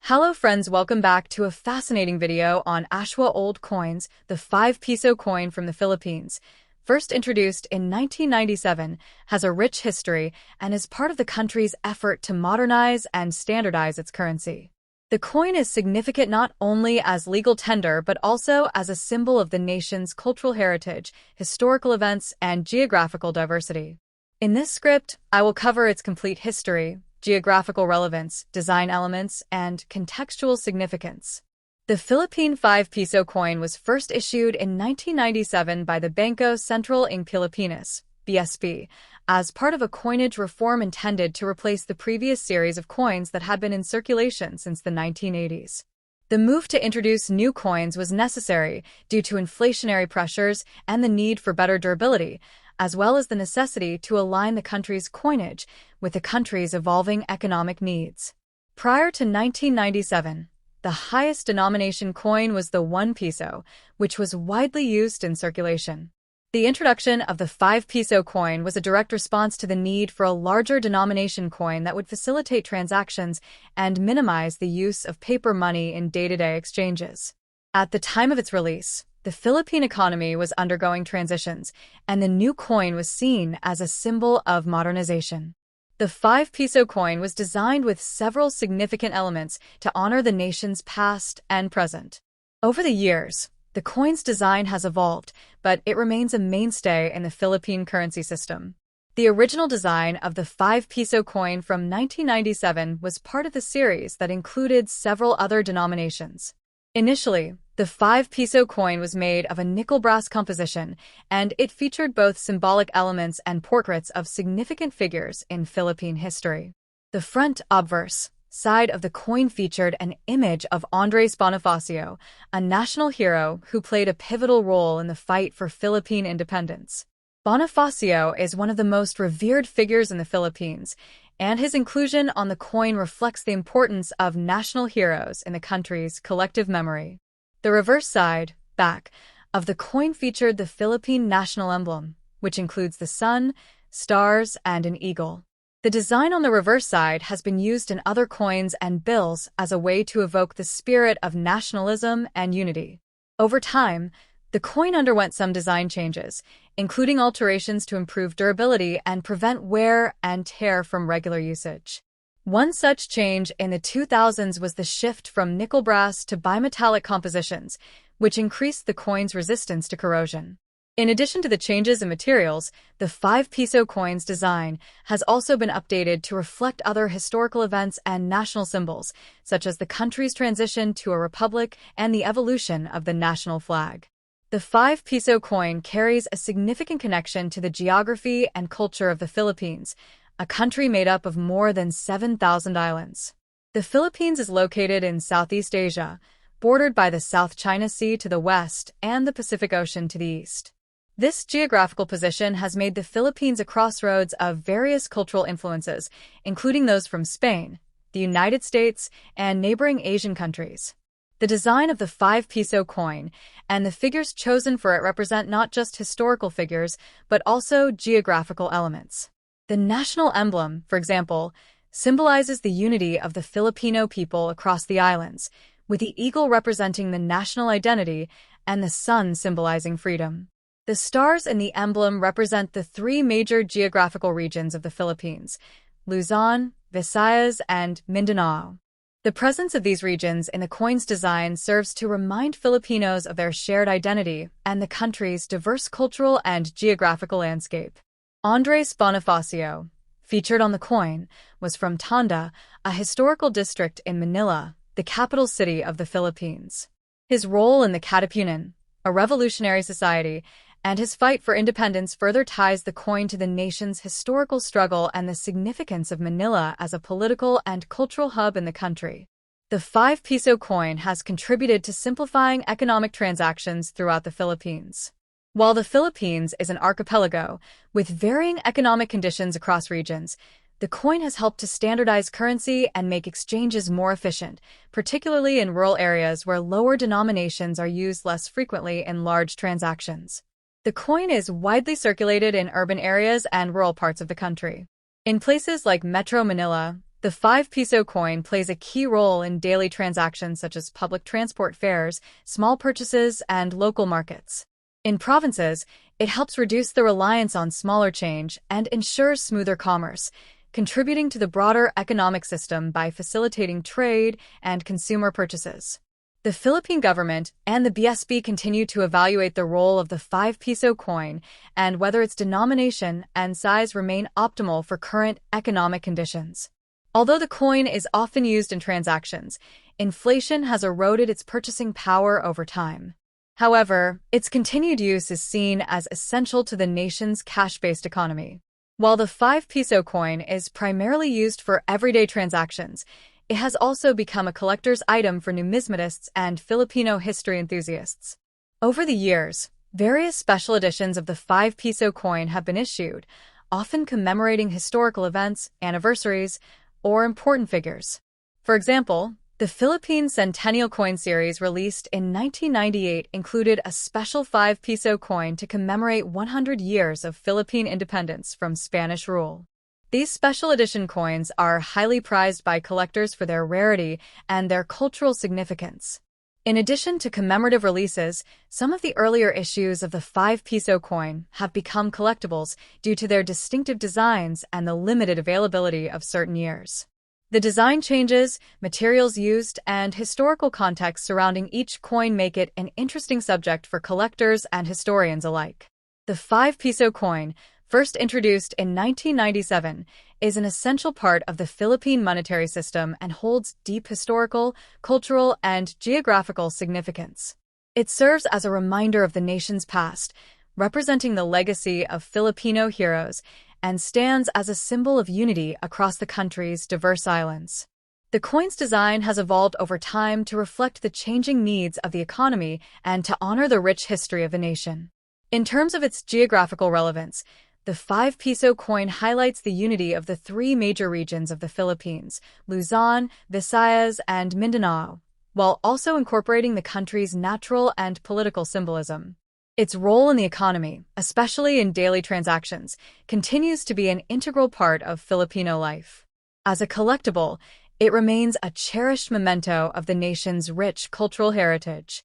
Hello friends, welcome back to a fascinating video on Ashwa Old Coins, the 5 Piso coin from the Philippines. First introduced in 1997, has a rich history and is part of the country's effort to modernize and standardize its currency. The coin is significant not only as legal tender but also as a symbol of the nation's cultural heritage, historical events, and geographical diversity. In this script, I will cover its complete history, geographical relevance, design elements, and contextual significance. The Philippine 5 Piso coin was first issued in 1997 by the Bangko Sentral in Pilipinas, BSP, as part of a coinage reform intended to replace the previous series of coins that had been in circulation since the 1980s. The move to introduce new coins was necessary due to inflationary pressures and the need for better durability, as well as the necessity to align the country's coinage with the country's evolving economic needs. Prior to 1997, the highest denomination coin was the 1 Piso, which was widely used in circulation. The introduction of the 5 Piso coin was a direct response to the need for a larger denomination coin that would facilitate transactions and minimize the use of paper money in day-to-day exchanges. At the time of its release, the Philippine economy was undergoing transitions, and the new coin was seen as a symbol of modernization. The 5 Piso coin was designed with several significant elements to honor the nation's past and present. Over the years, the coin's design has evolved, but it remains a mainstay in the Philippine currency system. The original design of the 5 Piso coin from 1997 was part of the series that included several other denominations. Initially, the 5 Piso coin was made of a nickel-brass composition, and it featured both symbolic elements and portraits of significant figures in Philippine history. The front obverse side of the coin featured an image of Andres Bonifacio, a national hero who played a pivotal role in the fight for Philippine independence. Bonifacio is one of the most revered figures in the Philippines, and his inclusion on the coin reflects the importance of national heroes in the country's collective memory. The reverse side, back, of the coin featured the Philippine national emblem, which includes the sun, stars, and an eagle. The design on the reverse side has been used in other coins and bills as a way to evoke the spirit of nationalism and unity. Over time, the coin underwent some design changes, including alterations to improve durability and prevent wear and tear from regular usage. One such change in the 2000s was the shift from nickel brass to bimetallic compositions, which increased the coin's resistance to corrosion. In addition to the changes in materials, the 5 Piso coin's design has also been updated to reflect other historical events and national symbols, such as the country's transition to a republic and the evolution of the national flag. The 5 Piso coin carries a significant connection to the geography and culture of the Philippines, a country made up of more than 7,000 islands. The Philippines is located in Southeast Asia, bordered by the South China Sea to the west and the Pacific Ocean to the east. This geographical position has made the Philippines a crossroads of various cultural influences, including those from Spain, the United States, and neighboring Asian countries. The design of the 5 Piso coin and the figures chosen for it represent not just historical figures, but also geographical elements. The national emblem, for example, symbolizes the unity of the Filipino people across the islands, with the eagle representing the national identity and the sun symbolizing freedom. The stars in the emblem represent the 3 major geographical regions of the Philippines: Luzon, Visayas, and Mindanao. The presence of these regions in the coin's design serves to remind Filipinos of their shared identity and the country's diverse cultural and geographical landscape. Andres Bonifacio, featured on the coin, was from Tanda, a historical district in Manila, the capital city of the Philippines. His role in the Katipunan, a revolutionary society, and his fight for independence further ties the coin to the nation's historical struggle and the significance of Manila as a political and cultural hub in the country. The 5 Piso coin has contributed to simplifying economic transactions throughout the Philippines. While the Philippines is an archipelago with varying economic conditions across regions, the coin has helped to standardize currency and make exchanges more efficient, particularly in rural areas where lower denominations are used less frequently in large transactions. The coin is widely circulated in urban areas and rural parts of the country. In places like Metro Manila, The 5 peso coin plays a key role in daily transactions such as public transport fares, small purchases, and local markets. In provinces, it helps reduce the reliance on smaller change and ensures smoother commerce, contributing to the broader economic system by facilitating trade and consumer purchases. The Philippine government and the BSP continue to evaluate the role of the 5 peso coin and whether its denomination and size remain optimal for current economic conditions. Although the coin is often used in transactions, inflation has eroded its purchasing power over time. However, its continued use is seen as essential to the nation's cash-based economy. While the 5 peso coin is primarily used for everyday transactions, it has also become a collector's item for numismatists and Filipino history enthusiasts. Over the years, various special editions of the 5 peso coin have been issued, often commemorating historical events, anniversaries, or important figures. For example, the Philippine Centennial Coin series released in 1998 included a special 5 peso coin to commemorate 100 years of Philippine independence from Spanish rule. These special edition coins are highly prized by collectors for their rarity and their cultural significance. In addition to commemorative releases, some of the earlier issues of the 5 peso coin have become collectibles due to their distinctive designs and the limited availability of certain years. The design changes, materials used, and historical context surrounding each coin make it an interesting subject for collectors and historians alike. The 5 peso coin, first introduced in 1997, is an essential part of the Philippine monetary system and holds deep historical, cultural, and geographical significance. It serves as a reminder of the nation's past, representing the legacy of Filipino heroes, and stands as a symbol of unity across the country's diverse islands. The coin's design has evolved over time to reflect the changing needs of the economy and to honor the rich history of the nation. In terms of its geographical relevance, the 5 peso coin highlights the unity of the three major regions of the Philippines, Luzon, Visayas, and Mindanao, while also incorporating the country's natural and political symbolism. Its role in the economy, especially in daily transactions, continues to be an integral part of Filipino life. As a collectible, it remains a cherished memento of the nation's rich cultural heritage.